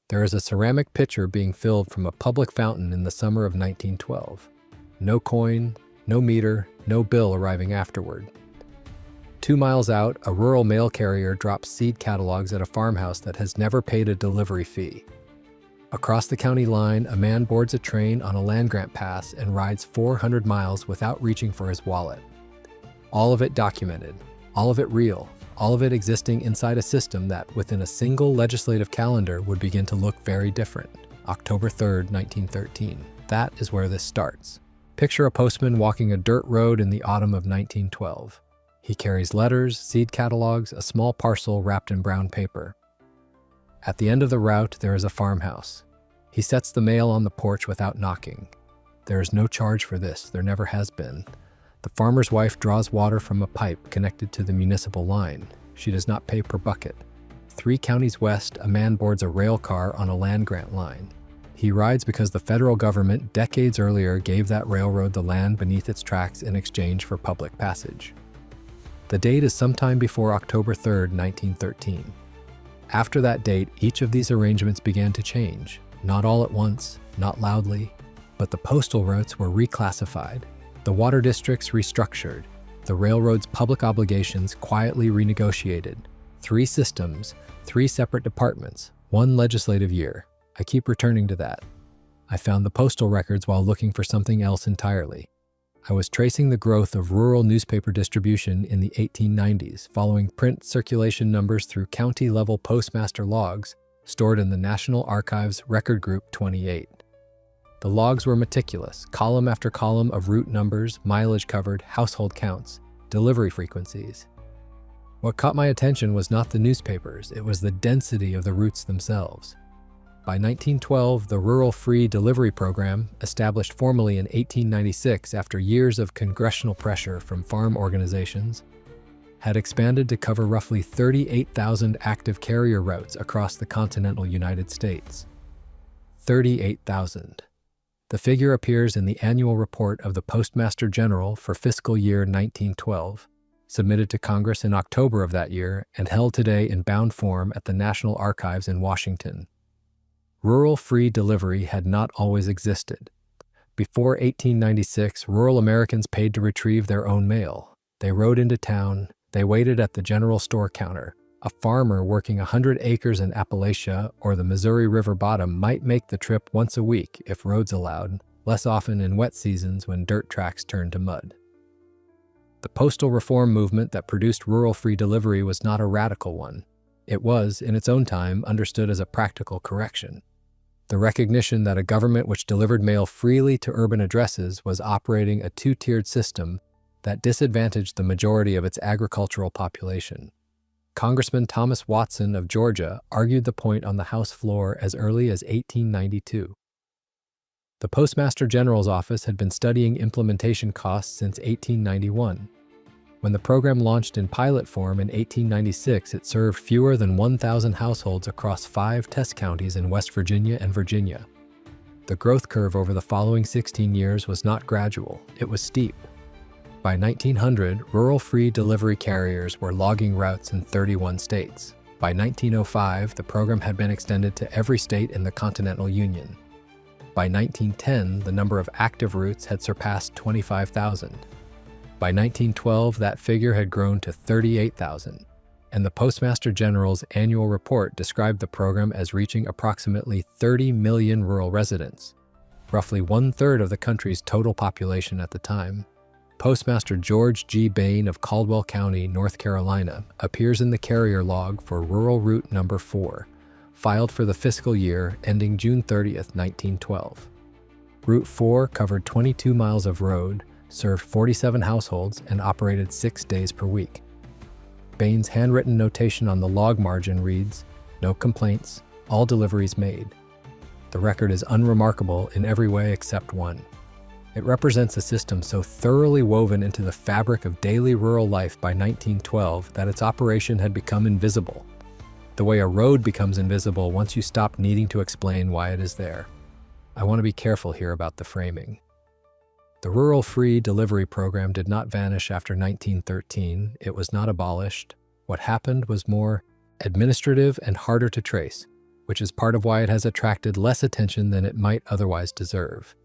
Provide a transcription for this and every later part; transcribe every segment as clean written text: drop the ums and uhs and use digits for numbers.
There is a ceramic pitcher being filled from a public fountain in the summer of 1912. No coin, no meter, no bill arriving afterward. 2 miles out, a rural mail carrier drops seed catalogs at a farmhouse that has never paid a delivery fee. Across the county line, a man boards a train on a land-grant pass and rides 400 miles without reaching for his wallet. All of it documented, all of it real, all of it existing inside a system that, within a single legislative calendar, would begin to look very different. October 3rd, 1913. That is where this starts. Picture a postman walking a dirt road in the autumn of 1912. He carries letters, seed catalogs, a small parcel wrapped in brown paper. At the end of the route, there is a farmhouse. He sets the mail on the porch without knocking. There is no charge for this, there never has been. The farmer's wife draws water from a pipe connected to the municipal line. She does not pay per bucket. 3 counties west, a man boards a rail car on a land-grant line. He rides because the federal government decades earlier gave that railroad the land beneath its tracks in exchange for public passage. The date is sometime before October 3rd, 1913. After that date, each of these arrangements began to change. Not all at once, not loudly, but the postal routes were reclassified, the water districts restructured, the railroad's public obligations quietly renegotiated. 3 systems, 3 separate departments, 1 legislative year. I keep returning to that. I found the postal records while looking for something else entirely. I was tracing the growth of rural newspaper distribution in the 1890s, following print circulation numbers through county-level postmaster logs stored in the National Archives Record Group 28. The logs were meticulous, column after column of route numbers, mileage covered, household counts, delivery frequencies. What caught my attention was not the newspapers, it was the density of the routes themselves. By 1912, the Rural Free Delivery Program, established formally in 1896 after years of congressional pressure from farm organizations, had expanded to cover roughly 38,000 active carrier routes across the continental United States. 38,000. The figure appears in the annual report of the Postmaster General for fiscal year 1912, submitted to Congress in October of that year and held today in bound form at the National Archives in Washington. Rural free delivery had not always existed. Before 1896, rural Americans paid to retrieve their own mail. They rode into town, they waited at the general store counter. A farmer working 100 acres in Appalachia or the Missouri River bottom might make the trip once a week if roads allowed, less often in wet seasons when dirt tracks turned to mud. The postal reform movement that produced rural free delivery was not a radical one. It was, in its own time, understood as a practical correction. The recognition that a government which delivered mail freely to urban addresses was operating a 2-tiered system that disadvantaged the majority of its agricultural population. Congressman Thomas Watson of Georgia argued the point on the House floor as early as 1892. The Postmaster General's office had been studying implementation costs since 1891. When the program launched in pilot form in 1896, it served fewer than 1,000 households across 5 test counties in West Virginia and Virginia. The growth curve over the following 16 years was not gradual, it was steep. By 1900, rural free delivery carriers were logging routes in 31 states. By 1905, the program had been extended to every state in the Continental Union. By 1910, the number of active routes had surpassed 25,000. By 1912, that figure had grown to 38,000, and the Postmaster General's annual report described the program as reaching approximately 30 million rural residents, roughly 1/3 of the country's total population at the time. Postmaster George G. Bain of Caldwell County, North Carolina, appears in the carrier log for Rural Route Number 4, filed for the fiscal year ending June 30th, 1912. Route 4 covered 22 miles of road, served 47 households, and operated 6 days per week. Bain's handwritten notation on the log margin reads, "No complaints, all deliveries made." The record is unremarkable in every way except one. It represents a system so thoroughly woven into the fabric of daily rural life by 1912 that its operation had become invisible. The way a road becomes invisible once you stop needing to explain why it is there. I want to be careful here about the framing. The Rural Free Delivery Program did not vanish after 1913. It was not abolished. What happened was more administrative and harder to trace. which is part of why it has attracted less attention than it might otherwise deserve.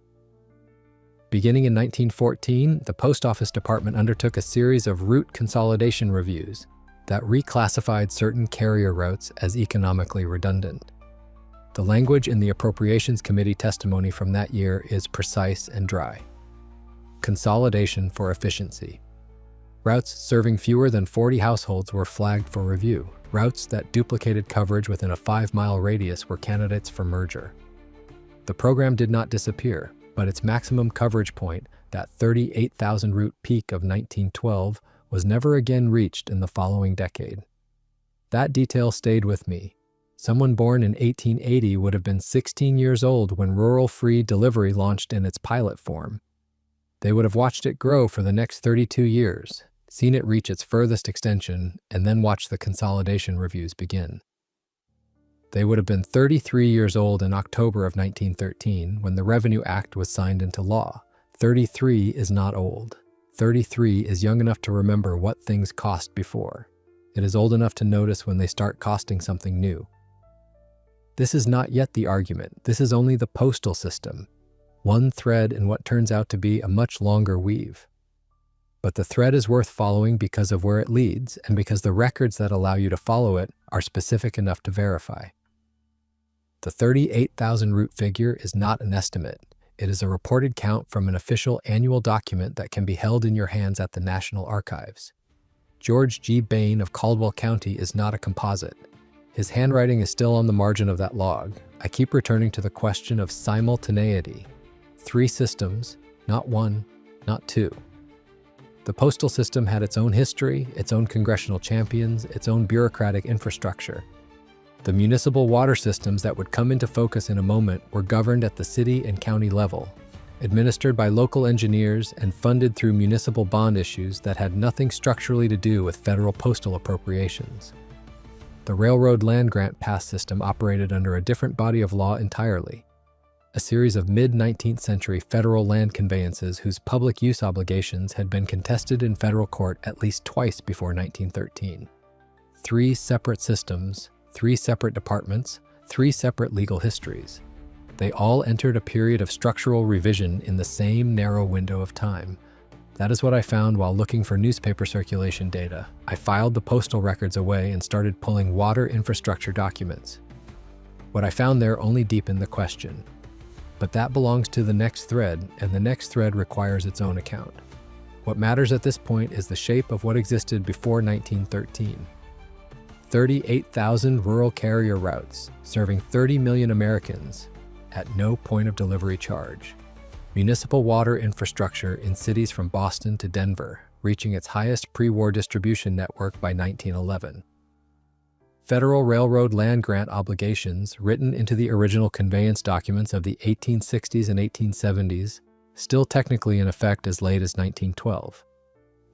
Beginning in 1914, the Post Office Department undertook a series of route consolidation reviews that reclassified certain carrier routes as economically redundant. The language in the Appropriations Committee testimony from that year is precise and dry. Consolidation for efficiency. Routes serving fewer than 40 households were flagged for review. Routes that duplicated coverage within a 5-mile radius were candidates for merger. The program did not disappear, but its maximum coverage point, that 38,000 route peak of 1912, was never again reached in the following decade. That detail stayed with me. Someone born in 1880 would have been 16 years old when rural free delivery launched in its pilot form. They would have watched it grow for the next 32 years, seen it reach its furthest extension, and then watched the consolidation reviews begin. They would have been 33 years old in October of 1913 when the Revenue Act was signed into law. 33 is not old. 33 is young enough to remember what things cost before. It is old enough to notice when they start costing something new. This is not yet the argument. This is only the postal system, one thread in what turns out to be a much longer weave. But the thread is worth following because of where it leads and because the records that allow you to follow it are specific enough to verify. The 38,000 route figure is not an estimate. It is a reported count from an official annual document that can be held in your hands at the National Archives. George G. Bain of Caldwell County is not a composite. His handwriting is still on the margin of that log. I keep returning to the question of simultaneity. 3 systems, not 1, not 2. The postal system had its own history, its own congressional champions, its own bureaucratic infrastructure. The municipal water systems that would come into focus in a moment were governed at the city and county level, administered by local engineers and funded through municipal bond issues that had nothing structurally to do with federal postal appropriations. The railroad land grant pass system operated under a different body of law entirely, a series of mid-19th century federal land conveyances whose public use obligations had been contested in federal court at least twice before 1913. 3 separate systems, 3 separate departments, 3 separate legal histories. They all entered a period of structural revision in the same narrow window of time. That is what I found while looking for newspaper circulation data. I filed the postal records away and started pulling water infrastructure documents. What I found there only deepened the question. But that belongs to the next thread, and the next thread requires its own account. What matters at this point is the shape of what existed before 1913. 38,000 rural carrier routes, serving 30 million Americans at no point of delivery charge. Municipal water infrastructure in cities from Boston to Denver, reaching its highest pre-war distribution network by 1911. Federal railroad land grant obligations written into the original conveyance documents of the 1860s and 1870s, still technically in effect as late as 1912.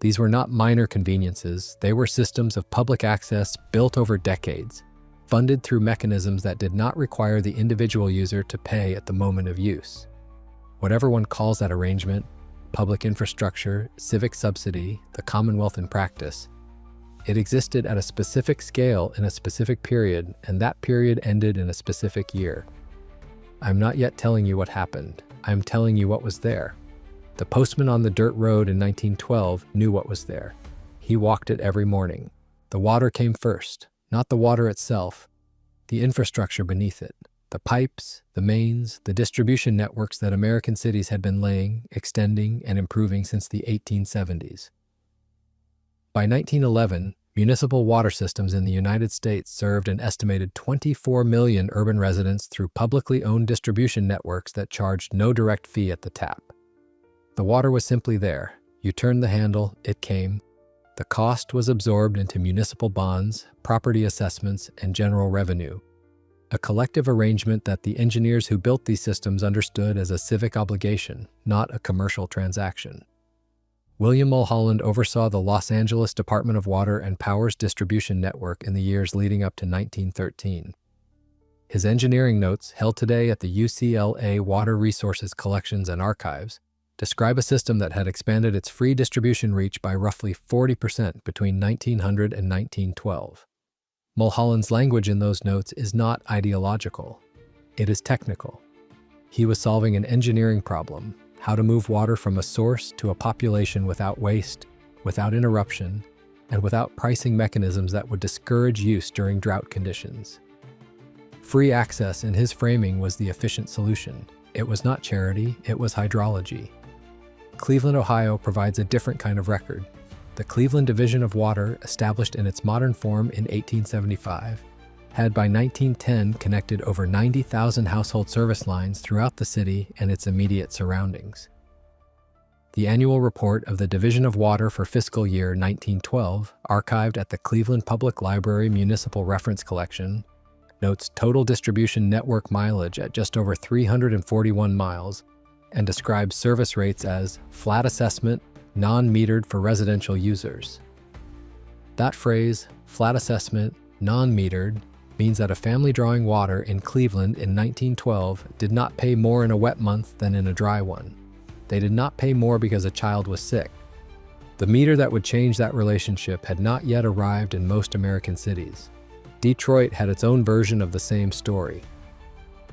These were not minor conveniences, they were systems of public access built over decades, funded through mechanisms that did not require the individual user to pay at the moment of use. Whatever one calls that arrangement, public infrastructure, civic subsidy, the Commonwealth in practice, it existed at a specific scale in a specific period, and that period ended in a specific year. I'm not yet telling you what happened. I'm telling you what was there. The postman on the dirt road in 1912 knew what was there. He walked it every morning. The water came first, not the water itself, the infrastructure beneath it, the pipes, the mains, the distribution networks that American cities had been laying, extending, and improving since the 1870s. By 1911, municipal water systems in the United States served an estimated 24 million urban residents through publicly owned distribution networks that charged no direct fee at the tap. The water was simply there. You turned the handle, it came. The cost was absorbed into municipal bonds, property assessments, and general revenue, a collective arrangement that the engineers who built these systems understood as a civic obligation, not a commercial transaction. William Mulholland oversaw the Los Angeles Department of Water and Power's distribution network in the years leading up to 1913. His engineering notes, held today at the UCLA Water Resources Collections and Archives, describe a system that had expanded its free distribution reach by roughly 40% between 1900 and 1912. Mulholland's language in those notes is not ideological. It is technical. He was solving an engineering problem: how to move water from a source to a population without waste, without interruption, and without pricing mechanisms that would discourage use during drought conditions. Free access in his framing was the efficient solution. It was not charity, it was hydrology. Cleveland, Ohio provides a different kind of record. The Cleveland Division of Water, established in its modern form in 1875, had by 1910 connected over 90,000 household service lines throughout the city and its immediate surroundings. The annual report of the Division of Water for fiscal year 1912, archived at the Cleveland Public Library Municipal Reference Collection, notes total distribution network mileage at just over 341 miles and describes service rates as flat assessment, non-metered for residential users. That phrase, flat assessment, non-metered, means that a family drawing water in Cleveland in 1912 did not pay more in a wet month than in a dry one. They did not pay more because a child was sick. The meter that would change that relationship had not yet arrived in most American cities. Detroit had its own version of the same story.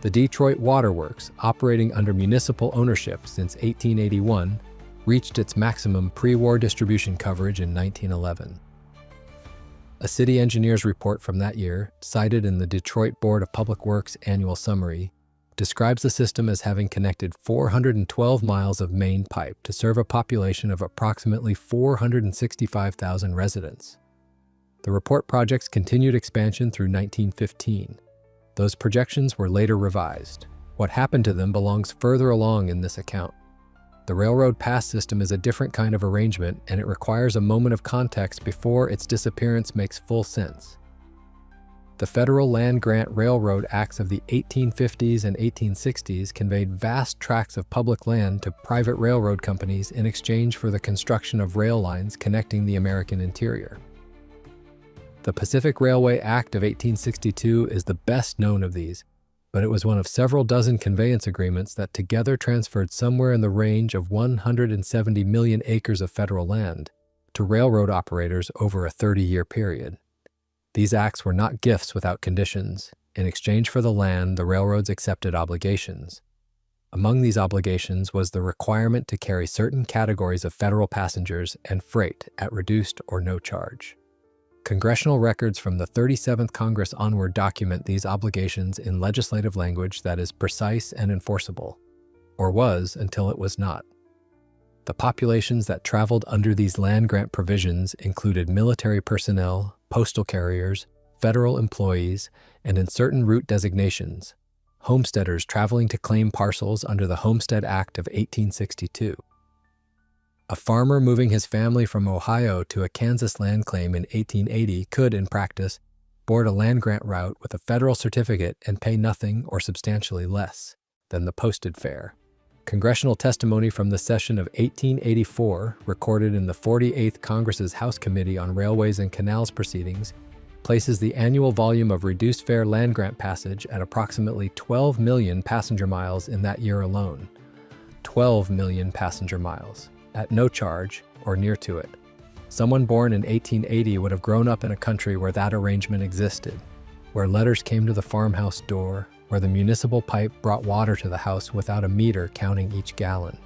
The Detroit Water Works, operating under municipal ownership since 1881, reached its maximum pre-war distribution coverage in 1911. A city engineer's report from that year, cited in the Detroit Board of Public Works annual summary, describes the system as having connected 412 miles of main pipe to serve a population of approximately 465,000 residents. The report project's continued expansion through 1915. Those projections were later revised. What happened to them belongs further along in this account. The railroad pass system is a different kind of arrangement, and it requires a moment of context before its disappearance makes full sense. The Federal Land Grant Railroad Acts of the 1850s and 1860s conveyed vast tracts of public land to private railroad companies in exchange for the construction of rail lines connecting the American interior. The Pacific Railway Act of 1862 is the best known of these, but it was one of several dozen conveyance agreements that together transferred somewhere in the range of 170 million acres of federal land to railroad operators over a 30-year period. These acts were not gifts without conditions. In exchange for the land, the railroads accepted obligations. Among these obligations was the requirement to carry certain categories of federal passengers and freight at reduced or no charge. Congressional records from the 37th Congress onward document these obligations in legislative language that is precise and enforceable, or was until it was not. The populations that traveled under these land grant provisions included military personnel, postal carriers, federal employees, and in certain route designations, homesteaders traveling to claim parcels under the Homestead Act of 1862. A farmer moving his family from Ohio to a Kansas land claim in 1880 could, in practice, board a land grant route with a federal certificate and pay nothing or substantially less than the posted fare. Congressional testimony from the session of 1884, recorded in the 48th Congress's House Committee on Railways and Canals proceedings, places the annual volume of reduced fare land grant passage at approximately 12 million passenger miles in that year alone. 12 million passenger miles, at no charge or near to it. Someone born in 1880 would have grown up in a country where that arrangement existed, where letters came to the farmhouse door, where the municipal pipe brought water to the house without a meter counting each gallon,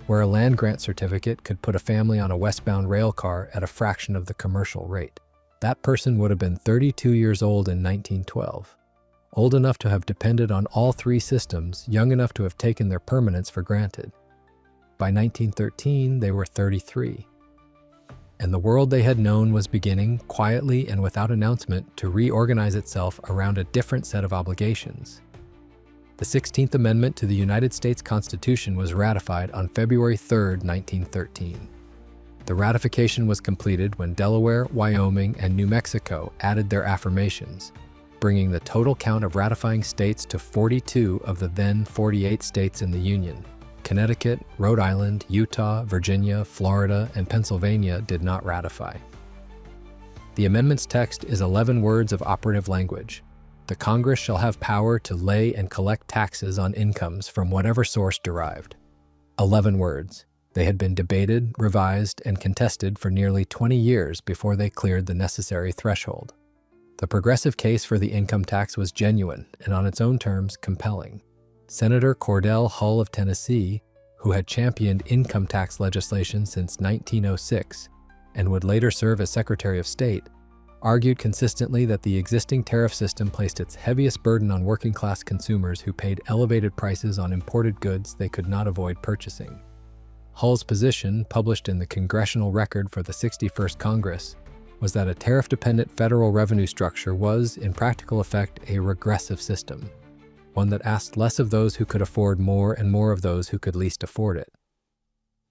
where a land grant certificate could put a family on a westbound rail car at a fraction of the commercial rate. That person would have been 32 years old in 1912, old enough to have depended on all three systems, young enough to have taken their permanence for granted. By 1913, they were 33. And the world they had known was beginning, quietly and without announcement, to reorganize itself around a different set of obligations. The 16th Amendment to the United States Constitution was ratified on February 3, 1913. The ratification was completed when Delaware, Wyoming, and New Mexico added their affirmations, bringing the total count of ratifying states to 42 of the then 48 states in the Union. Connecticut, Rhode Island, Utah, Virginia, Florida, and Pennsylvania did not ratify. The amendment's text is 11 words of operative language. The Congress shall have power to lay and collect taxes on incomes from whatever source derived. 11 words. They had been debated, revised, and contested for nearly 20 years before they cleared the necessary threshold. The progressive case for the income tax was genuine and on its own terms compelling. Senator Cordell Hull of Tennessee, who had championed income tax legislation since 1906 and would later serve as Secretary of State, argued consistently that the existing tariff system placed its heaviest burden on working-class consumers who paid elevated prices on imported goods they could not avoid purchasing. Hull's position, published in the Congressional Record for the 61st Congress, was that a tariff-dependent federal revenue structure was, in practical effect, a regressive system, one that asked less of those who could afford more and more of those who could least afford it.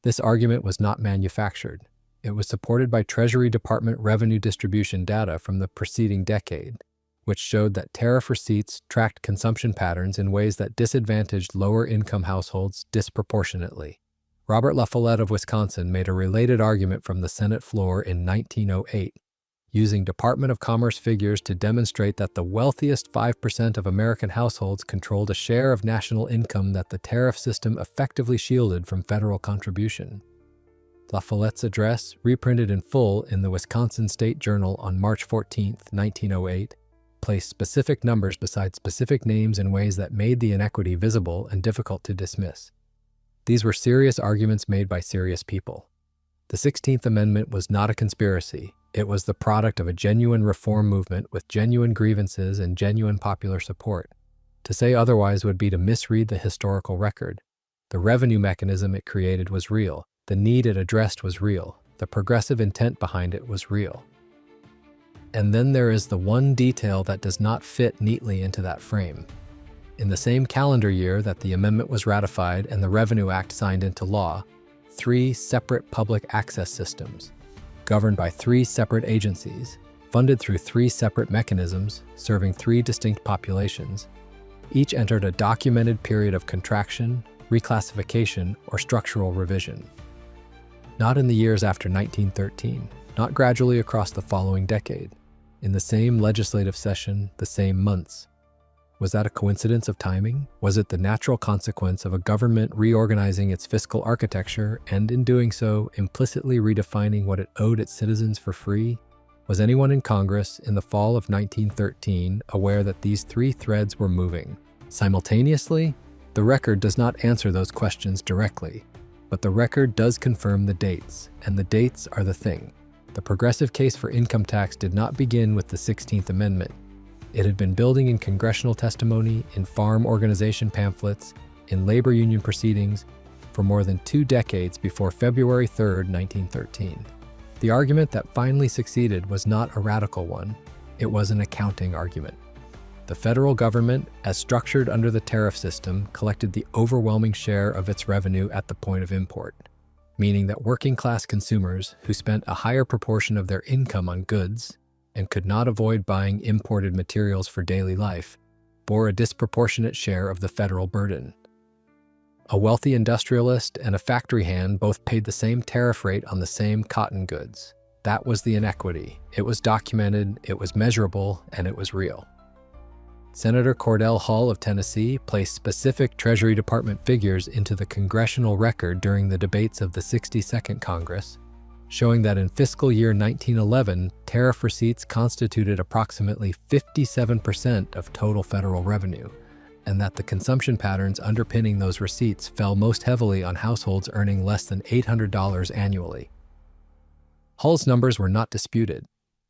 This argument was not manufactured. It was supported by Treasury Department revenue distribution data from the preceding decade, which showed that tariff receipts tracked consumption patterns in ways that disadvantaged lower-income households disproportionately. Robert La Follette of Wisconsin made a related argument from the Senate floor in 1908, using Department of Commerce figures to demonstrate that the wealthiest 5% of American households controlled a share of national income that the tariff system effectively shielded from federal contribution. La Follette's address, reprinted in full in the Wisconsin State Journal on March 14, 1908, placed specific numbers beside specific names in ways that made the inequity visible and difficult to dismiss. These were serious arguments made by serious people. The 16th Amendment was not a conspiracy. It was the product of a genuine reform movement with genuine grievances and genuine popular support. To say otherwise would be to misread the historical record. The revenue mechanism it created was real. The need it addressed was real. The progressive intent behind it was real. And then there is the one detail that does not fit neatly into that frame. In the same calendar year that the amendment was ratified and the Revenue Act signed into law, 3 separate public access systems, governed by 3 separate agencies, funded through 3 separate mechanisms, serving 3 distinct populations, each entered a documented period of contraction, reclassification, or structural revision. Not in the years after 1913, not gradually across the following decade, in the same legislative session, the same months. Was that a coincidence of timing? Was it the natural consequence of a government reorganizing its fiscal architecture and, in doing so, implicitly redefining what it owed its citizens for free? Was anyone in Congress in the fall of 1913 aware that these 3 threads were moving simultaneously? The record does not answer those questions directly, but the record does confirm the dates, and the dates are the thing. The progressive case for income tax did not begin with the 16th Amendment. It had been building in congressional testimony, in farm organization pamphlets, in labor union proceedings, for more than 2 decades before February 3, 1913. The argument that finally succeeded was not a radical one. It was an accounting argument. The federal government, as structured under the tariff system, collected the overwhelming share of its revenue at the point of import, meaning that working-class consumers who spent a higher proportion of their income on goods and could not avoid buying imported materials for daily life, bore a disproportionate share of the federal burden. A wealthy industrialist and a factory hand both paid the same tariff rate on the same cotton goods. That was the inequity. It was documented, it was measurable, and it was real. Senator Cordell Hull of Tennessee placed specific Treasury Department figures into the congressional record during the debates of the 62nd Congress, showing that in fiscal year 1911, tariff receipts constituted approximately 57% of total federal revenue, and that the consumption patterns underpinning those receipts fell most heavily on households earning less than $800 annually. Hull's numbers were not disputed.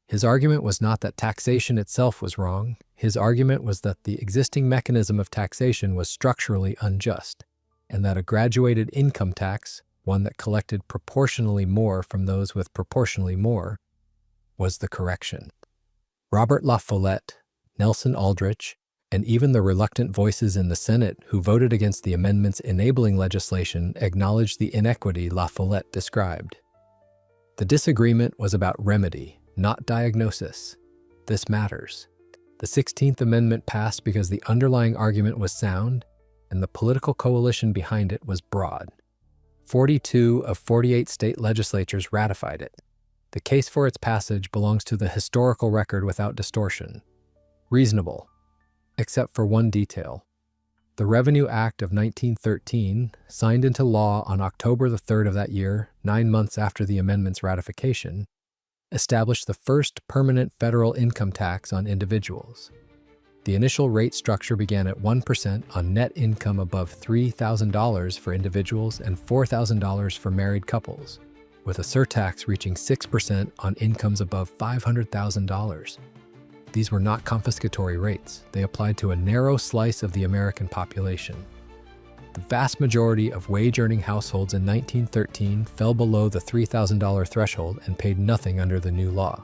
His argument was not that taxation itself was wrong. His argument was that the existing mechanism of taxation was structurally unjust, and that a graduated income tax, one that collected proportionally more from those with proportionally more, was the correction. Robert La Follette, Nelson Aldrich, and even the reluctant voices in the Senate who voted against the amendment's enabling legislation acknowledged the inequity La Follette described. The disagreement was about remedy, not diagnosis. This matters. The 16th Amendment passed because the underlying argument was sound, and the political coalition behind it was broad. 42 of 48 state legislatures ratified it. The case for its passage belongs to the historical record without distortion. Reasonable, except for one detail. The Revenue Act of 1913, signed into law on October the 3rd of that year, 9 months after the amendment's ratification, established the first permanent federal income tax on individuals. The initial rate structure began at 1% on net income above $3,000 for individuals and $4,000 for married couples, with a surtax reaching 6% on incomes above $500,000. These were not confiscatory rates. They applied to a narrow slice of the American population. The vast majority of wage-earning households in 1913 fell below the $3,000 threshold and paid nothing under the new law.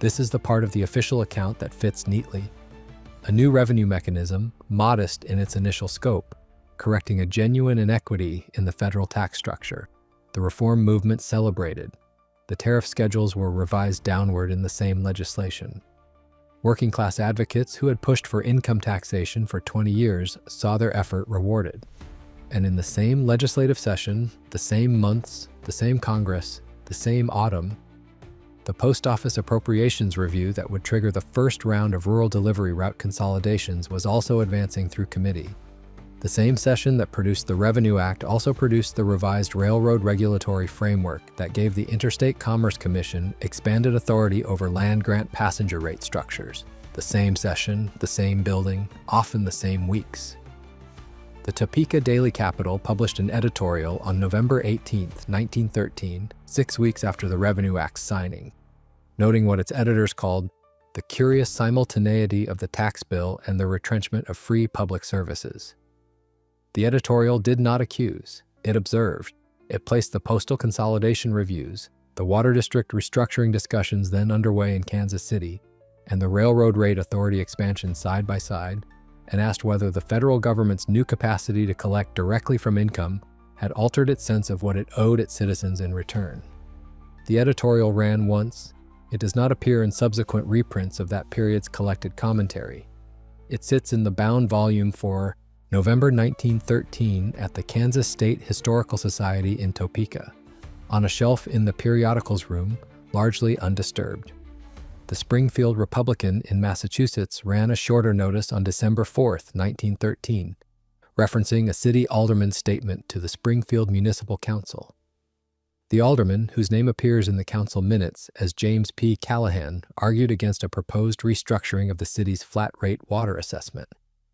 This is the part of the official account that fits neatly. A new revenue mechanism, modest in its initial scope, correcting a genuine inequity in the federal tax structure. The reform movement celebrated. The tariff schedules were revised downward in the same legislation. Working-class advocates who had pushed for income taxation for 20 years saw their effort rewarded. And in the same legislative session, the same months, the same Congress, the same autumn, the Post Office Appropriations Review that would trigger the first round of rural delivery route consolidations was also advancing through committee. The same session that produced the Revenue Act also produced the revised Railroad Regulatory Framework that gave the Interstate Commerce Commission expanded authority over land-grant passenger rate structures. The same session, the same building, often the same weeks. The Topeka Daily Capital published an editorial on November 18, 1913, 6 weeks after the Revenue Act's signing, noting what its editors called the curious simultaneity of the tax bill and the retrenchment of free public services. The editorial did not accuse, it observed. It placed the postal consolidation reviews, the water district restructuring discussions then underway in Kansas City, and the railroad rate authority expansion side by side, and asked whether the federal government's new capacity to collect directly from income had altered its sense of what it owed its citizens in return. The editorial ran once. It does not appear in subsequent reprints of that period's collected commentary. It sits in the bound volume for November 1913 at the Kansas State Historical Society in Topeka, on a shelf in the periodicals room, largely undisturbed. The Springfield Republican in Massachusetts ran a shorter notice on December 4, 1913, referencing a city alderman's statement to the Springfield Municipal Council. The alderman, whose name appears in the council minutes as James P. Callahan, argued against a proposed restructuring of the city's flat-rate water assessment,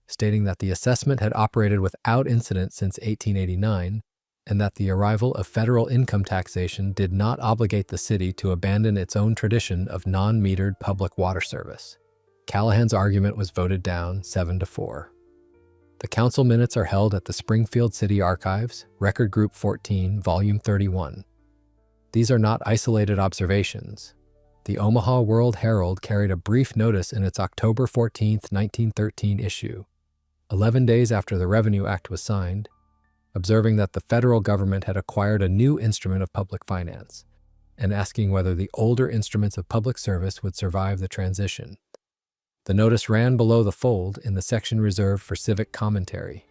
stating that the assessment had operated without incident since 1889 and that the arrival of federal income taxation did not obligate the city to abandon its own tradition of non-metered public water service. Callahan's argument was voted down 7-4. The council minutes are held at the Springfield City Archives, Record Group 14, Volume 31. These are not isolated observations. The Omaha World Herald carried a brief notice in its October 14, 1913 issue, 11 days after the Revenue Act was signed, observing that the federal government had acquired a new instrument of public finance, and asking whether the older instruments of public service would survive the transition. The notice ran below the fold in the section reserved for civic commentary.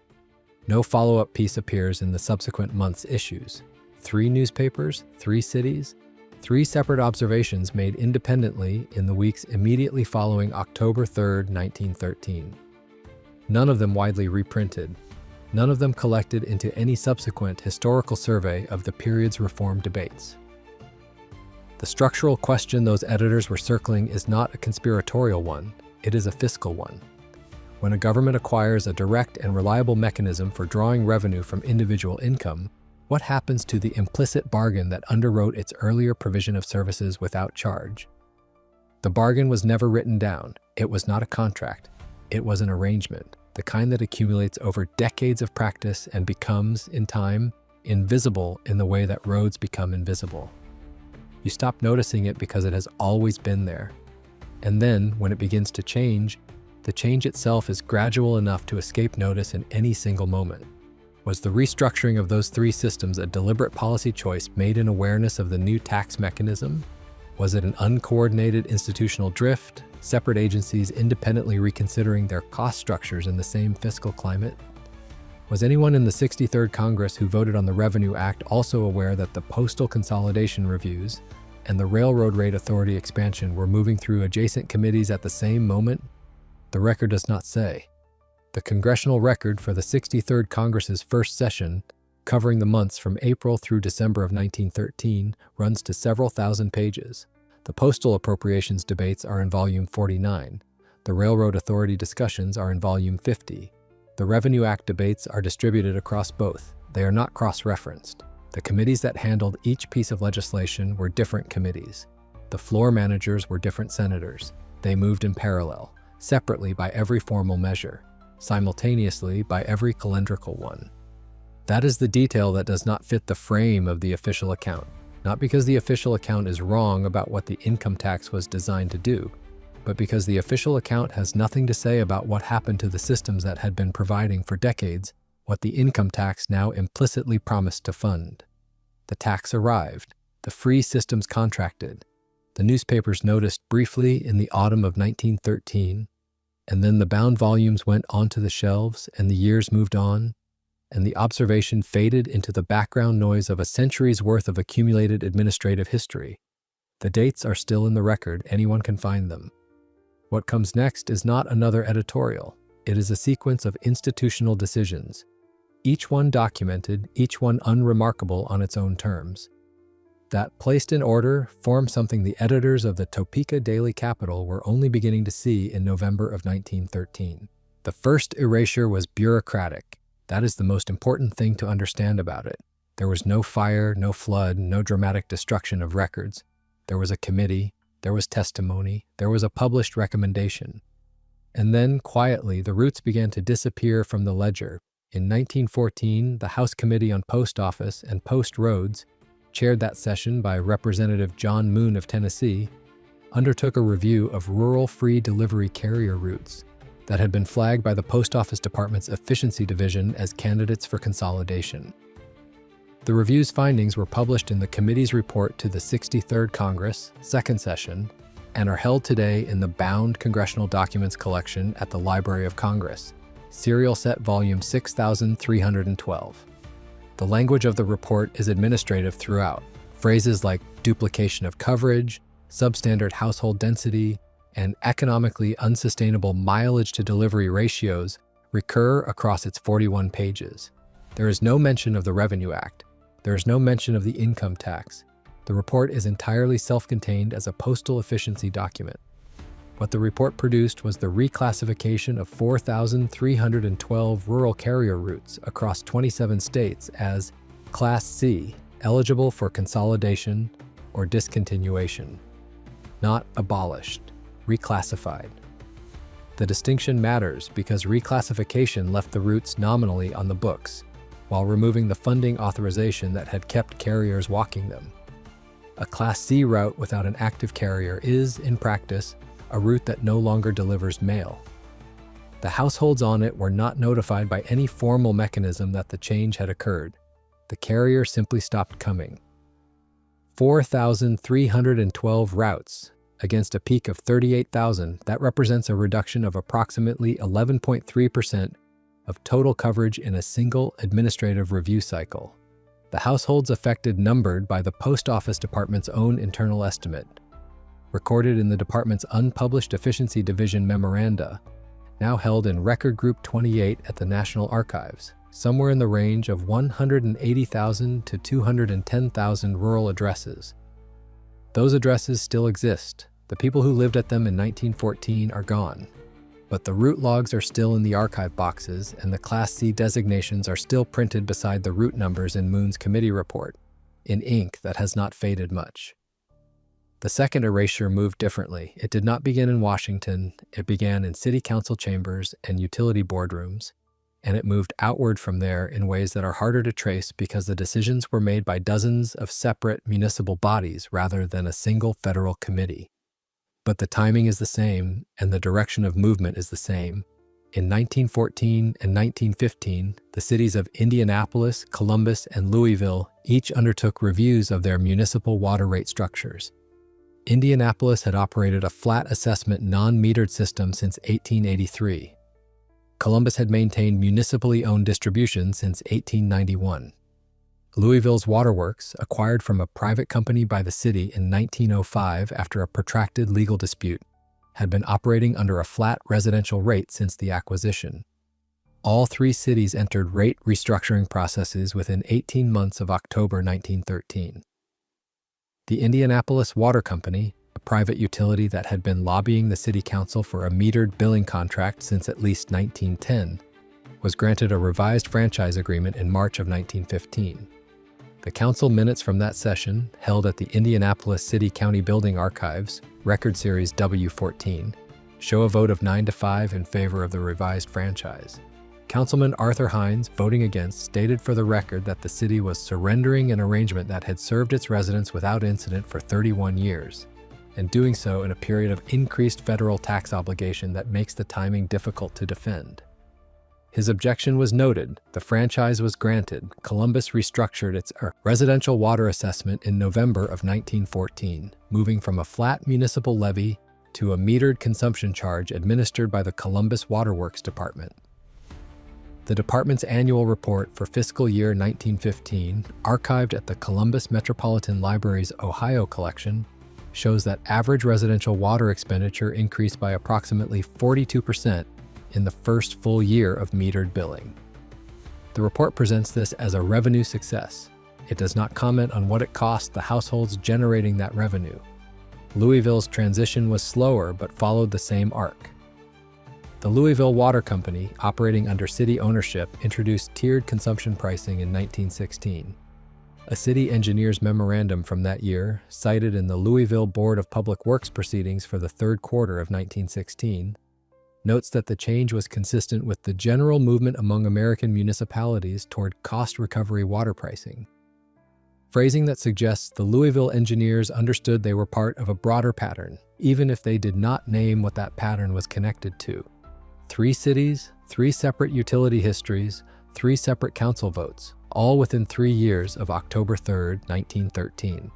No follow-up piece appears in the subsequent month's issues. 3 newspapers, 3 cities, 3 separate observations made independently in the weeks immediately following October 3, 1913. None of them widely reprinted. None of them collected into any subsequent historical survey of the period's reform debates. The structural question those editors were circling is not a conspiratorial one, it is a fiscal one. When a government acquires a direct and reliable mechanism for drawing revenue from individual income, what happens to the implicit bargain that underwrote its earlier provision of services without charge? The bargain was never written down. It was not a contract. It was an arrangement, the kind that accumulates over decades of practice and becomes, in time, invisible in the way that roads become invisible. You stop noticing it because it has always been there. And then, when it begins to change, the change itself is gradual enough to escape notice in any single moment. Was the restructuring of those 3 systems a deliberate policy choice made in awareness of the new tax mechanism? Was it an uncoordinated institutional drift, separate agencies independently reconsidering their cost structures in the same fiscal climate? Was anyone in the 63rd Congress who voted on the Revenue Act also aware that the postal consolidation reviews and the railroad rate authority expansion were moving through adjacent committees at the same moment? The record does not say. The congressional record for the 63rd Congress's first session, covering the months from April through December of 1913, runs to several thousand pages. The postal appropriations debates are in Volume 49. The Railroad Authority discussions are in Volume 50. The Revenue Act debates are distributed across both. They are not cross-referenced. The committees that handled each piece of legislation were different committees. The floor managers were different senators. They moved in parallel, separately by every formal measure, simultaneously by every calendrical one. That is the detail that does not fit the frame of the official account, not because the official account is wrong about what the income tax was designed to do, but because the official account has nothing to say about what happened to the systems that had been providing for decades what the income tax now implicitly promised to fund. The tax arrived. The free systems contracted. The newspapers noticed briefly in the autumn of 1913, and then the bound volumes went onto the shelves, and the years moved on, and the observation faded into the background noise of a century's worth of accumulated administrative history. The dates are still in the record. Anyone can find them. What comes next is not another editorial. It is a sequence of institutional decisions, each one documented, each one unremarkable on its own terms, that, placed in order, form something the editors of the Topeka Daily Capital were only beginning to see in November of 1913. The first erasure was bureaucratic. That is the most important thing to understand about it. There was no fire, no flood, no dramatic destruction of records. There was a committee, there was testimony, there was a published recommendation. And then, quietly, the roots began to disappear from the ledger. In 1914, the House Committee on Post Office and Post Roads, chaired that session by Representative John Moon of Tennessee, undertook a review of rural free delivery carrier routes that had been flagged by the Post Office Department's Efficiency Division as candidates for consolidation. The review's findings were published in the committee's report to the 63rd Congress, second session, and are held today in the bound Congressional Documents collection at the Library of Congress, Serial Set Volume 6312. The language of the report is administrative throughout. Phrases like duplication of coverage, substandard household density, and economically unsustainable mileage-to-delivery ratios recur across its 41 pages. There is no mention of the Revenue Act. There is no mention of the income tax. The report is entirely self-contained as a postal efficiency document. What the report produced was the reclassification of 4,312 rural carrier routes across 27 states as Class C, eligible for consolidation or discontinuation. Not abolished, reclassified. The distinction matters because reclassification left the routes nominally on the books, while removing the funding authorization that had kept carriers walking them. A Class C route without an active carrier is, in practice, a route that no longer delivers mail. The households on it were not notified by any formal mechanism that the change had occurred. The carrier simply stopped coming. 4,312 routes against a peak of 38,000, that represents a reduction of approximately 11.3% of total coverage in a single administrative review cycle. The households affected numbered by the Post Office Department's own internal estimate, recorded in the department's unpublished Efficiency Division memoranda, now held in Record Group 28 at the National Archives, somewhere in the range of 180,000 to 210,000 rural addresses. Those addresses still exist. The people who lived at them in 1914 are gone. But the route logs are still in the archive boxes, and the Class C designations are still printed beside the route numbers in Moon's committee report, in ink that has not faded much. The second erasure moved differently. It did not begin in Washington. It began in city council chambers and utility boardrooms, and it moved outward from there in ways that are harder to trace because the decisions were made by dozens of separate municipal bodies rather than a single federal committee. But the timing is the same, and the direction of movement is the same. In 1914 and 1915, the cities of Indianapolis, Columbus, and Louisville each undertook reviews of their municipal water rate structures. Indianapolis had operated a flat assessment non-metered system since 1883. Columbus had maintained municipally owned distribution since 1891. Louisville's waterworks, acquired from a private company by the city in 1905 after a protracted legal dispute, had been operating under a flat residential rate since the acquisition. All three cities entered rate restructuring processes within 18 months of October 1913. The Indianapolis Water Company, a private utility that had been lobbying the city council for a metered billing contract since at least 1910, was granted a revised franchise agreement in March of 1915. The council minutes from that session, held at the Indianapolis City County Building Archives, Record Series W14, show a vote of 9-5 in favor of the revised franchise. Councilman Arthur Hines, voting against, stated for the record that the city was surrendering an arrangement that had served its residents without incident for 31 years, and doing so in a period of increased federal tax obligation that makes the timing difficult to defend. His objection was noted, the franchise was granted. Columbus restructured its residential water assessment in November of 1914, moving from a flat municipal levy to a metered consumption charge administered by the Columbus Waterworks Department. The department's annual report for fiscal year 1915, archived at the Columbus Metropolitan Library's Ohio collection, shows that average residential water expenditure increased by approximately 42% in the first full year of metered billing. The report presents this as a revenue success. It does not comment on what it cost the households generating that revenue. Louisville's transition was slower but followed the same arc. The Louisville Water Company, operating under city ownership, introduced tiered consumption pricing in 1916. A city engineer's memorandum from that year, cited in the Louisville Board of Public Works proceedings for the third quarter of 1916, notes that the change was consistent with the general movement among American municipalities toward cost recovery water pricing. Phrasing that suggests the Louisville engineers understood they were part of a broader pattern, even if they did not name what that pattern was connected to. 3 cities, 3 separate utility histories, 3 separate council votes, all within 3 years of October 3, 1913.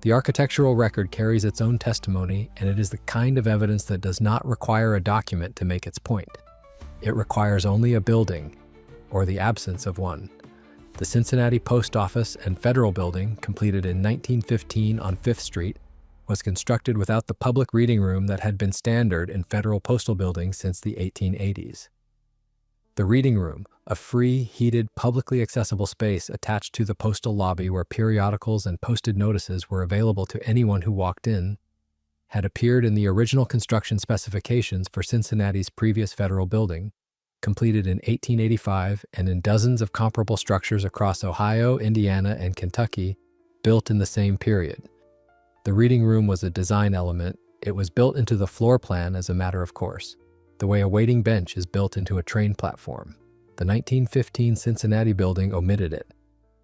The architectural record carries its own testimony, and it is the kind of evidence that does not require a document to make its point. It requires only a building, or the absence of one. The Cincinnati Post Office and Federal Building, completed in 1915 on 5th Street, was constructed without the public reading room that had been standard in federal postal buildings since the 1880s. The reading room, a free, heated, publicly accessible space attached to the postal lobby where periodicals and posted notices were available to anyone who walked in, had appeared in the original construction specifications for Cincinnati's previous federal building, completed in 1885, and in dozens of comparable structures across Ohio, Indiana, and Kentucky, built in the same period. The reading room was a design element. It was built into the floor plan as a matter of course, the way a waiting bench is built into a train platform. The 1915 Cincinnati building omitted it.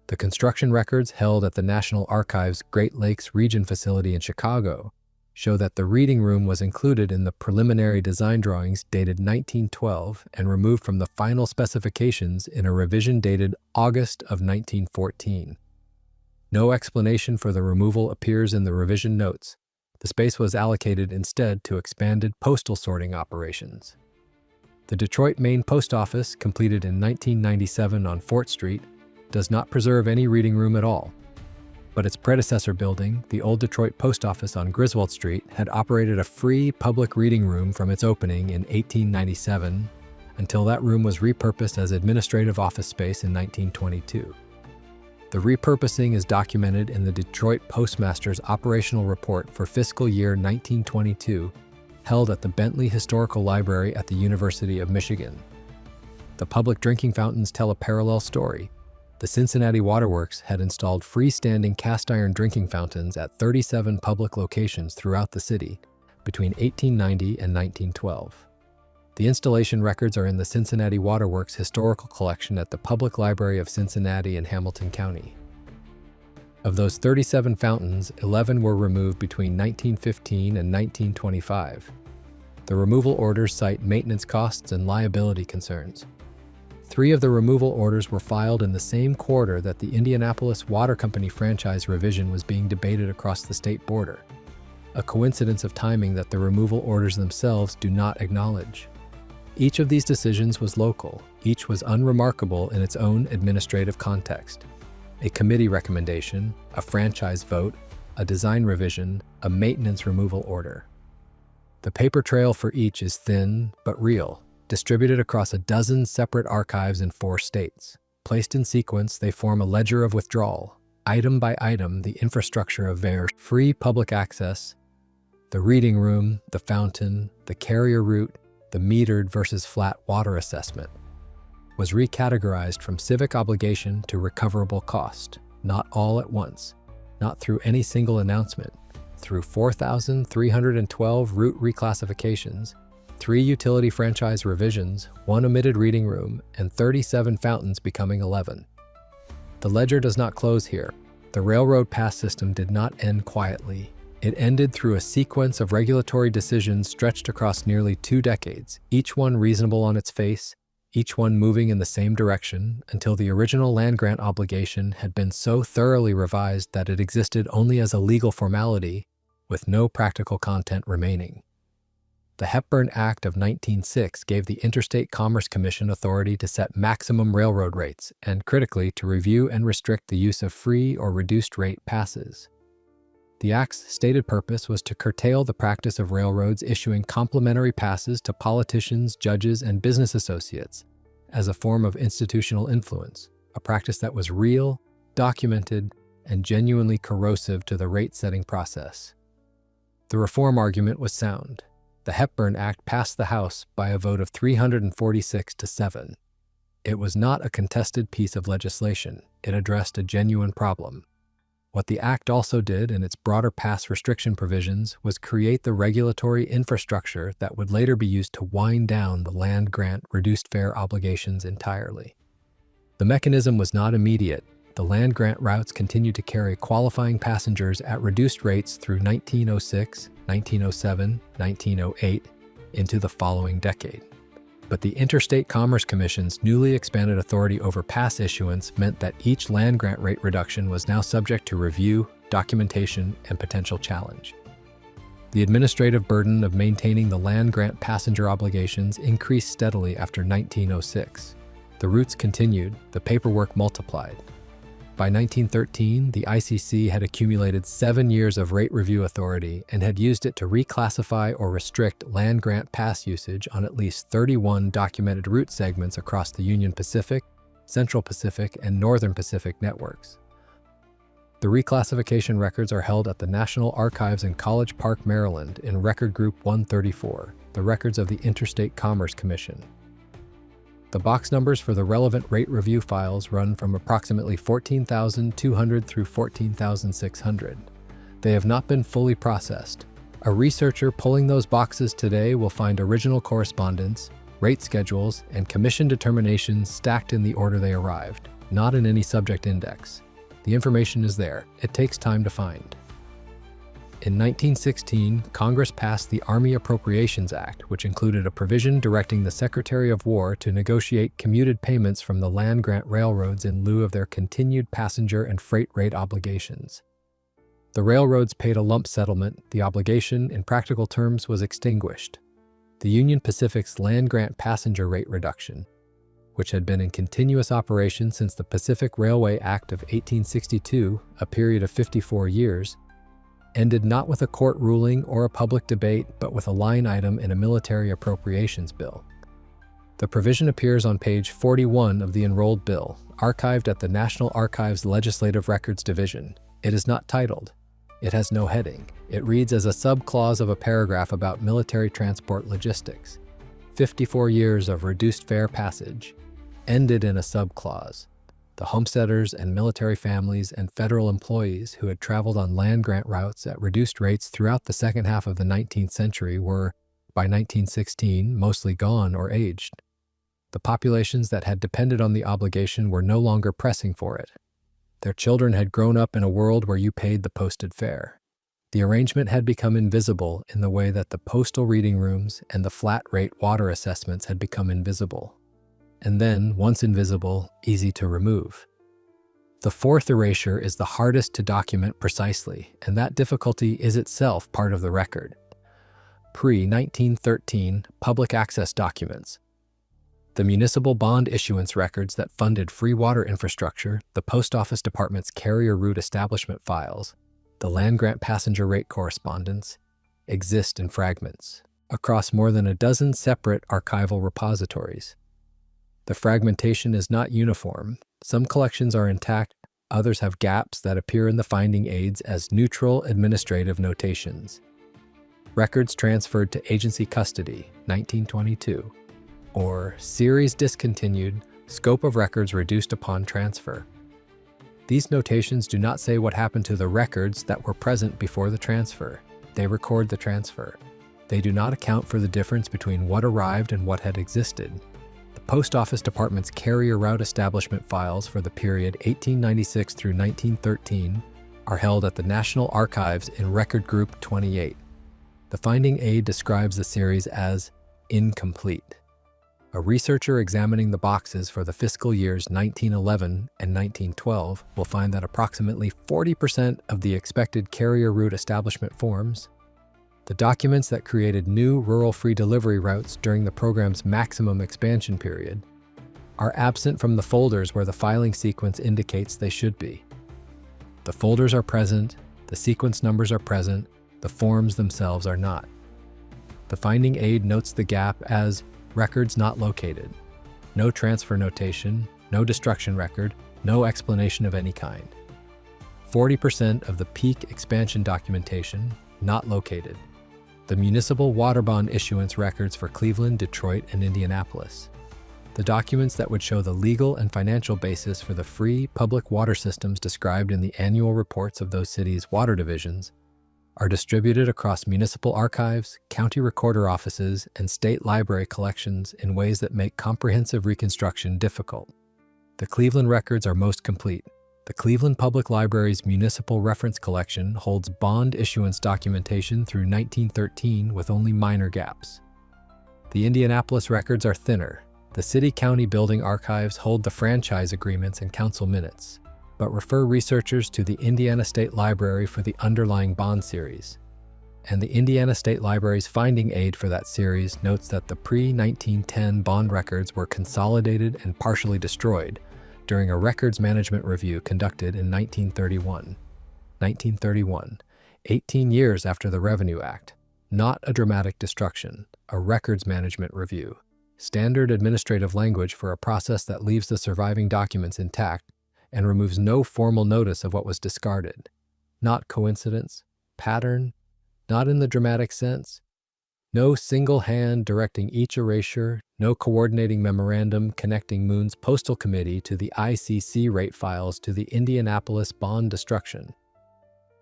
The construction records held at the National Archives' Great Lakes Region facility in Chicago show that the reading room was included in the preliminary design drawings dated 1912 and removed from the final specifications in a revision dated August of 1914. No explanation for the removal appears in the revision notes. The space was allocated instead to expanded postal sorting operations. The Detroit Main Post Office, completed in 1997 on Fort Street, does not preserve any reading room at all. But its predecessor building, the Old Detroit Post Office on Griswold Street, had operated a free public reading room from its opening in 1897 until that room was repurposed as administrative office space in 1922. The repurposing is documented in the Detroit Postmaster's operational report for fiscal year 1922, held at the Bentley Historical Library at the University of Michigan. The public drinking fountains tell a parallel story. The Cincinnati Waterworks had installed freestanding cast-iron drinking fountains at 37 public locations throughout the city between 1890 and 1912. The installation records are in the Cincinnati Waterworks Historical Collection at the Public Library of Cincinnati in Hamilton County. Of those 37 fountains, 11 were removed between 1915 and 1925. The removal orders cite maintenance costs and liability concerns. 3 of the removal orders were filed in the same quarter that the Indianapolis Water Company franchise revision was being debated across the state border, a coincidence of timing that the removal orders themselves do not acknowledge. Each of these decisions was local. Each was unremarkable in its own administrative context. A committee recommendation, a franchise vote, a design revision, a maintenance removal order. The paper trail for each is thin but real, distributed across a dozen separate archives in 4 states. Placed in sequence, they form a ledger of withdrawal, item by item the infrastructure of their free public access, the reading room, the fountain, the carrier route, the metered versus flat water assessment, was recategorized from civic obligation to recoverable cost, not all at once, not through any single announcement, through 4,312 route reclassifications, 3 utility franchise revisions, 1 omitted reading room, and 37 fountains becoming 11. The ledger does not close here. The railroad pass system did not end quietly. It ended through a sequence of regulatory decisions stretched across nearly 2 decades, each one reasonable on its face, each one moving in the same direction, until the original land grant obligation had been so thoroughly revised that it existed only as a legal formality, with no practical content remaining. The Hepburn Act of 1906 gave the Interstate Commerce Commission authority to set maximum railroad rates and, critically, to review and restrict the use of free or reduced-rate passes. The Act's stated purpose was to curtail the practice of railroads issuing complimentary passes to politicians, judges, and business associates as a form of institutional influence, a practice that was real, documented, and genuinely corrosive to the rate-setting process. The reform argument was sound. The Hepburn Act passed the House by a vote of 346 to 7. It was not a contested piece of legislation. It addressed a genuine problem. What the Act also did in its broader pass restriction provisions was create the regulatory infrastructure that would later be used to wind down the land grant reduced fare obligations entirely. The mechanism was not immediate. The land grant routes continued to carry qualifying passengers at reduced rates through 1906, 1907, 1908, into the following decade. But the Interstate Commerce Commission's newly expanded authority over pass issuance meant that each land grant rate reduction was now subject to review, documentation, and potential challenge. The administrative burden of maintaining the land grant passenger obligations increased steadily after 1906. The routes continued, the paperwork multiplied. By 1913, the ICC had accumulated 7 years of rate review authority and had used it to reclassify or restrict land grant pass usage on at least 31 documented route segments across the Union Pacific, Central Pacific, and Northern Pacific networks. The reclassification records are held at the National Archives in College Park, Maryland, in Record Group 134, the records of the Interstate Commerce Commission. The box numbers for the relevant rate review files run from approximately 14,200 through 14,600. They have not been fully processed. A researcher pulling those boxes today will find original correspondence, rate schedules, and commission determinations stacked in the order they arrived, not in any subject index. The information is there. It takes time to find. In 1916, Congress passed the Army Appropriations Act, which included a provision directing the Secretary of War to negotiate commuted payments from the land grant railroads in lieu of their continued passenger and freight rate obligations. The railroads paid a lump settlement. The obligation, in practical terms, was extinguished. The Union Pacific's land grant passenger rate reduction, which had been in continuous operation since the Pacific Railway Act of 1862, a period of 54 years, ended not with a court ruling or a public debate, but with a line item in a military appropriations bill. The provision appears on page 41 of the enrolled bill, archived at the National Archives Legislative Records Division. It is not titled. It has no heading. It reads as a subclause of a paragraph about military transport logistics. 54 years of reduced fare passage ended in a subclause. The homesteaders and military families and federal employees who had traveled on land grant routes at reduced rates throughout the second half of the 19th century were, by 1916, mostly gone or aged. The populations that had depended on the obligation were no longer pressing for it. Their children had grown up in a world where you paid the posted fare. The arrangement had become invisible in the way that the postal reading rooms and the flat-rate water assessments had become invisible. And then, once invisible, easy to remove. The fourth erasure is the hardest to document precisely, and that difficulty is itself part of the record. Pre-1913 public access documents. The municipal bond issuance records that funded free water infrastructure, the Post Office Department's carrier route establishment files, the land grant passenger rate correspondence, exist in fragments across more than a dozen separate archival repositories. The fragmentation is not uniform. Some collections are intact, Others have gaps that appear in the finding aids as neutral administrative notations. Records transferred to agency custody, 1922, or series discontinued, scope of records reduced upon transfer. These notations do not say what happened to the records that were present before the transfer. They record the transfer. They do not account for the difference between what arrived and what had existed. The Post Office Department's carrier route establishment files for the period 1896 through 1913 are held at the National Archives in Record Group 28. The finding aid describes the series as incomplete. A researcher examining the boxes for the fiscal years 1911 and 1912 will find that approximately 40% of the expected carrier route establishment forms, the documents that created new rural free delivery routes during the program's maximum expansion period, are absent from the folders where the filing sequence indicates they should be. The folders are present, the sequence numbers are present, the forms themselves are not. The finding aid notes the gap as records not located. No transfer notation, no destruction record, no explanation of any kind. 40% of the peak expansion documentation not located. The municipal water bond issuance records for Cleveland, Detroit, and Indianapolis. The documents that would show the legal and financial basis for the free public water systems described in the annual reports of those cities' water divisions are distributed across municipal archives, county recorder offices, and state library collections in ways that make comprehensive reconstruction difficult. The Cleveland records are most complete. The Cleveland Public Library's Municipal Reference Collection holds bond issuance documentation through 1913 with only minor gaps. The Indianapolis records are thinner. The city-county building archives hold the franchise agreements and council minutes, but refer researchers to the Indiana State Library for the underlying bond series. And the Indiana State Library's finding aid for that series notes that the pre-1910 bond records were consolidated and partially destroyed during a records management review conducted in 1931. 18 years after the Revenue Act. Not a dramatic destruction, a records management review. Standard administrative language for a process that leaves the surviving documents intact and removes no formal notice of what was discarded. Not coincidence, pattern, not in the dramatic sense. No single hand directing each erasure, no coordinating memorandum connecting Moon's Postal Committee to the ICC rate files to the Indianapolis bond destruction.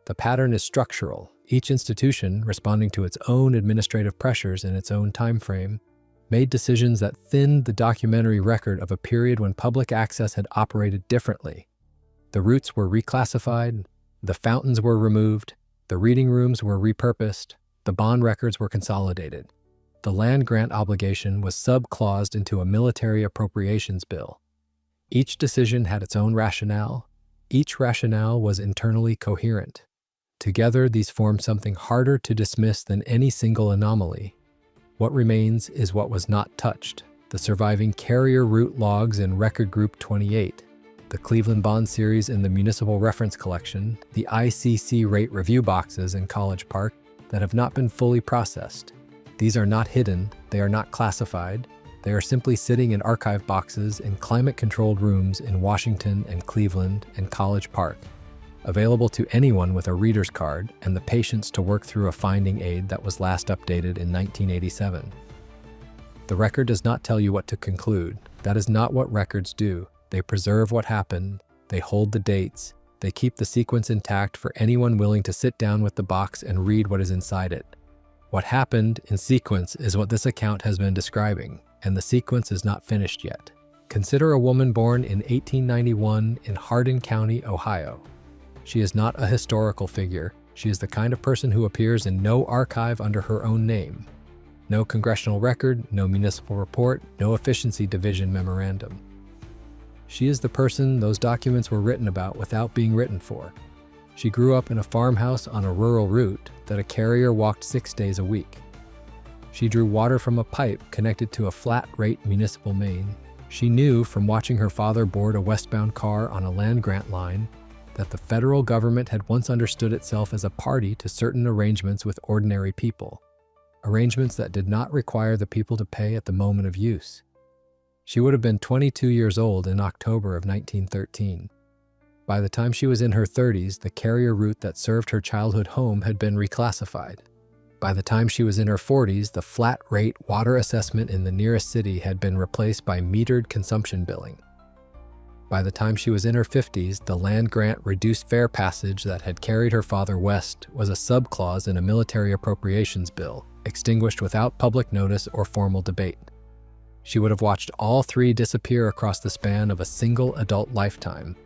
The pattern is structural, each institution, responding to its own administrative pressures in its own time frame, made decisions that thinned the documentary record of a period when public access had operated differently. The routes were reclassified, the fountains were removed, the reading rooms were repurposed, the bond records were consolidated. The land grant obligation was sub-claused into a military appropriations bill. Each decision had its own rationale. Each rationale was internally coherent. Together, these formed something harder to dismiss than any single anomaly. What remains is what was not touched, the surviving carrier route logs in Record Group 28, the Cleveland Bond Series in the Municipal Reference Collection, the ICC rate review boxes in College Park that have not been fully processed. These are not hidden, they are not classified, they are simply sitting in archive boxes in climate-controlled rooms in Washington and Cleveland and College Park, available to anyone with a reader's card and the patience to work through a finding aid that was last updated in 1987. The record does not tell you what to conclude. That is not what records do. They preserve what happened, they hold the dates, they keep the sequence intact for anyone willing to sit down with the box and read what is inside it. What happened in sequence is what this account has been describing, and the sequence is not finished yet. Consider a woman born in 1891 in Hardin County, Ohio. She is not a historical figure. She is the kind of person who appears in no archive under her own name. No congressional record, no municipal report, no efficiency division memorandum. She is the person those documents were written about without being written for. She grew up in a farmhouse on a rural route that a carrier walked 6 days a week. She drew water from a pipe connected to a flat-rate municipal main. She knew from watching her father board a westbound car on a land grant line that the federal government had once understood itself as a party to certain arrangements with ordinary people, arrangements that did not require the people to pay at the moment of use. She would have been 22 years old in October of 1913. By the time she was in her 30s, the carrier route that served her childhood home had been reclassified. By the time she was in her 40s, the flat-rate water assessment in the nearest city had been replaced by metered consumption billing. By the time she was in her 50s, the land-grant reduced fare passage that had carried her father west was a subclause in a military appropriations bill, extinguished without public notice or formal debate. She would have watched all three disappear across the span of a single adult lifetime,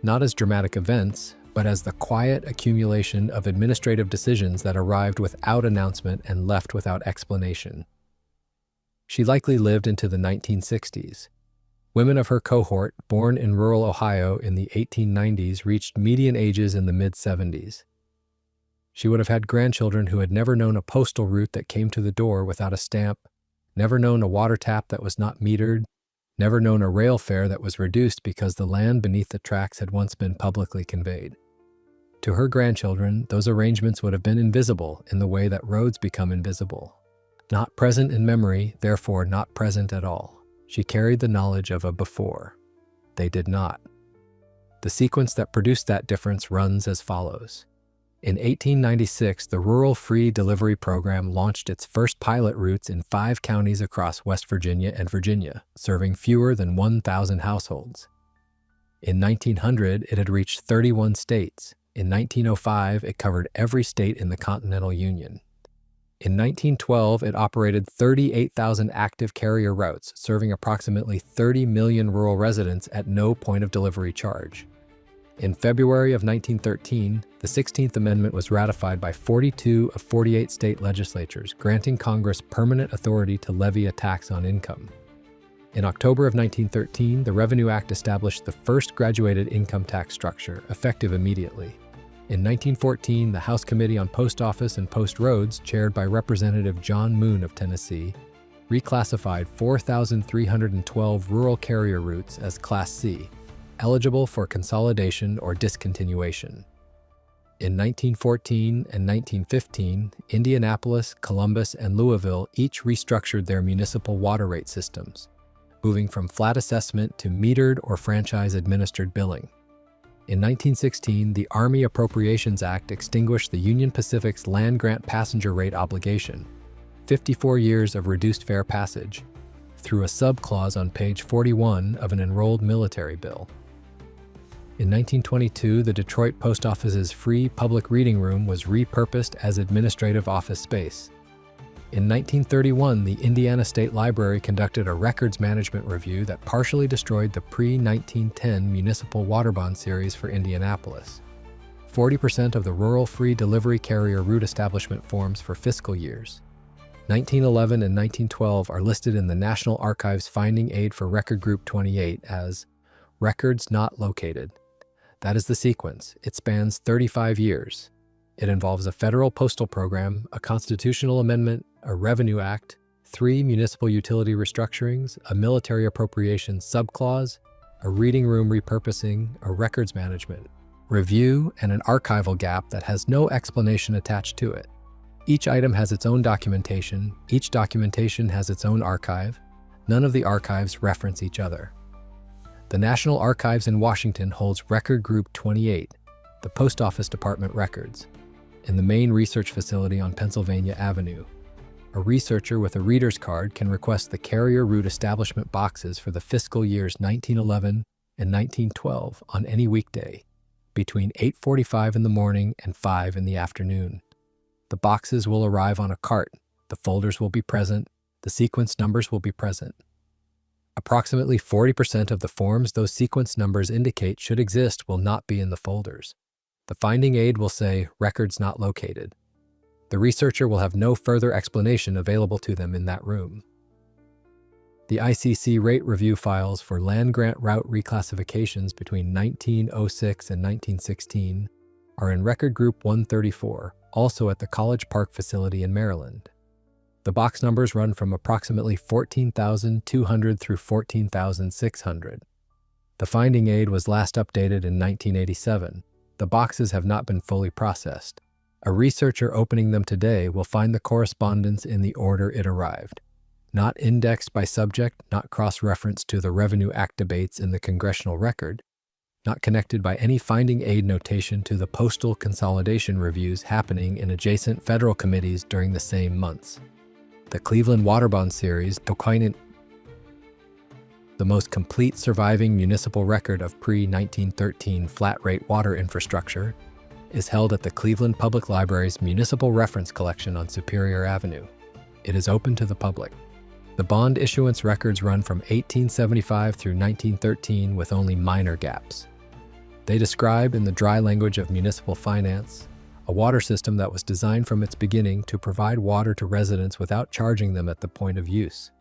not as dramatic events, but as the quiet accumulation of administrative decisions that arrived without announcement and left without explanation. She likely lived into the 1960s. Women of her cohort, born in rural Ohio in the 1890s, reached median ages in the mid-70s. She would have had grandchildren who had never known a postal route that came to the door without a stamp, never known a water tap that was not metered, never known a rail fare that was reduced because the land beneath the tracks had once been publicly conveyed. To her grandchildren, those arrangements would have been invisible in the way that roads become invisible. Not present in memory, therefore not present at all. She carried the knowledge of a before. They did not. The sequence that produced that difference runs as follows. In 1896, the Rural Free Delivery Program launched its first pilot routes in 5 counties across West Virginia and Virginia, serving fewer than 1,000 households. In 1900, it had reached 31 states. In 1905, it covered every state in the Continental Union. In 1912, it operated 38,000 active carrier routes, serving approximately 30 million rural residents at no point of delivery charge. In February of 1913, the 16th Amendment was ratified by 42 of 48 state legislatures, granting Congress permanent authority to levy a tax on income. In October of 1913, the Revenue Act established the first graduated income tax structure, effective immediately. In 1914, the House Committee on Post Office and Post Roads, chaired by Representative John Moon of Tennessee, reclassified 4,312 rural carrier routes as Class C, eligible for consolidation or discontinuation. In 1914 and 1915, Indianapolis, Columbus, and Louisville each restructured their municipal water rate systems, moving from flat assessment to metered or franchise-administered billing. In 1916, the Army Appropriations Act extinguished the Union Pacific's land-grant passenger rate obligation, 54 years of reduced fare passage, through a subclause on page 41 of an enrolled military bill. In 1922, the Detroit Post Office's free public reading room was repurposed as administrative office space. In 1931, the Indiana State Library conducted a records management review that partially destroyed the pre-1910 municipal water bond series for Indianapolis. 40% of the rural free delivery carrier route establishment forms for fiscal years 1911 and 1912 are listed in the National Archives Finding Aid for Record Group 28 as records not located. That is the sequence. It spans 35 years. It involves a federal postal program, a constitutional amendment, a revenue act, 3 municipal utility restructurings, a military appropriations subclause, a reading room repurposing, a records management review, and an archival gap that has no explanation attached to it. Each item has its own documentation. Each documentation has its own archive. None of the archives reference each other. The National Archives in Washington holds Record Group 28, the Post Office Department records, in the main research facility on Pennsylvania Avenue. A researcher with a reader's card can request the carrier route establishment boxes for the fiscal years 1911 and 1912 on any weekday, between 8:45 in the morning and 5 in the afternoon. The boxes will arrive on a cart, the folders will be present, the sequence numbers will be present. Approximately 40% of the forms those sequence numbers indicate should exist will not be in the folders. The finding aid will say, "Records not located." The researcher will have no further explanation available to them in that room. The ICC rate review files for land-grant route reclassifications between 1906 and 1916 are in Record Group 134, also at the College Park facility in Maryland. The box numbers run from approximately 14,200 through 14,600. The finding aid was last updated in 1987. The boxes have not been fully processed. A researcher opening them today will find the correspondence in the order it arrived. Not indexed by subject, not cross-referenced to the Revenue Act debates in the Congressional Record, not connected by any finding aid notation to the postal consolidation reviews happening in adjacent federal committees during the same months. The Cleveland Water Bond Series, the most complete surviving municipal record of pre-1913 flat-rate water infrastructure, is held at the Cleveland Public Library's Municipal Reference Collection on Superior Avenue. It is open to the public. The bond issuance records run from 1875 through 1913 with only minor gaps. They describe, in the dry language of municipal finance, a water system that was designed from its beginning to provide water to residents without charging them at the point of use.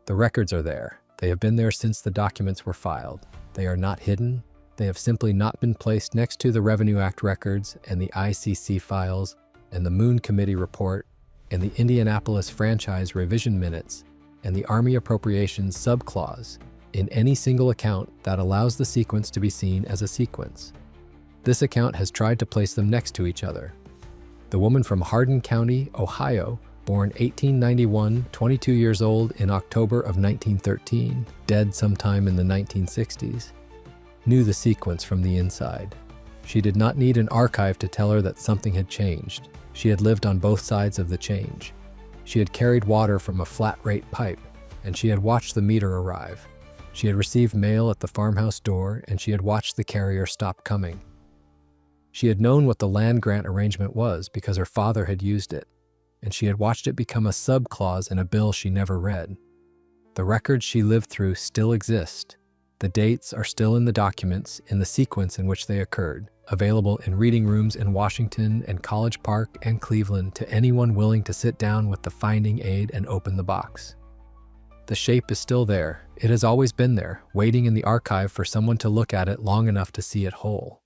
The records are there. They have been there since the documents were filed. They are not hidden. They have simply not been placed next to the Revenue Act records and the ICC files and the Moon Committee report and the Indianapolis Franchise Revision Minutes and the Army Appropriations Subclause in any single account that allows the sequence to be seen as a sequence. This account has tried to place them next to each other. The woman from Hardin County, Ohio, born 1891, 22 years old in October of 1913, dead sometime in the 1960s, knew the sequence from the inside. She did not need an archive to tell her that something had changed. She had lived on both sides of the change. She had carried water from a flat-rate pipe, and she had watched the meter arrive. She had received mail at the farmhouse door, and she had watched the carrier stop coming. She had known what the land grant arrangement was because her father had used it, and she had watched it become a subclause in a bill she never read. The records she lived through still exist. The dates are still in the documents in the sequence in which they occurred, available in reading rooms in Washington and College Park and Cleveland to anyone willing to sit down with the finding aid and open the box. The shape is still there. It has always been there, waiting in the archive for someone to look at it long enough to see it whole.